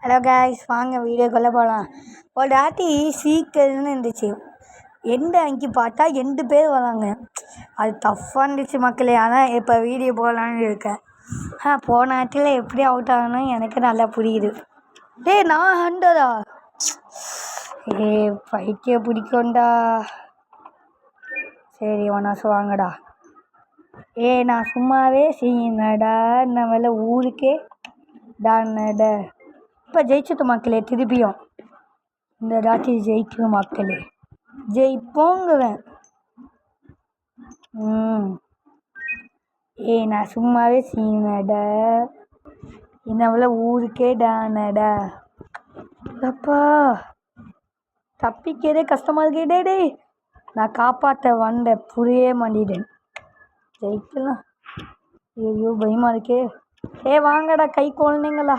Hello guys, வாங்க வீடியோக்குள்ளே போகலாம். ஒரு ராட்டி சீக்கிரம்னு இருந்துச்சு. எந்த அங்கி பார்த்தா 2 பேர் வராங்க. அது டஃப்பாக இருந்துச்சு மக்களே. ஆனால் இப்போ வீடியோ போகலான்னு இருக்கேன். போன ஆட்டில் எப்படி அவுட் ஆகணும் எனக்கு நல்லா புரியுது. நான் 100ஆ? பைத்திய பிடிக்கும்டா. சரி ஒன்னாசு வாங்கடா. நான் சும்மாவே சீனடா நம்மள ஊருக்கே டானட. இப்போ ஜெயிச்சுட்டு மக்களே, திருப்பியும் இந்த ராட்டி ஜெயிக்கணும் மக்களே, ஜெயிப்போங்குவேன். நான் சும்மாவே சீனடா நம்மள ஊருக்கே டானடா. அப்பா தப்பிக்கிறதே கஷ்டமா இருக்கே. டேய் நான் காப்பாற்ற வந்த புரிய மாட்டேன். ஜெயிக்கலாம். ஐயோ பயமா இருக்கே. வாங்கடா கை குழந்தைங்களா.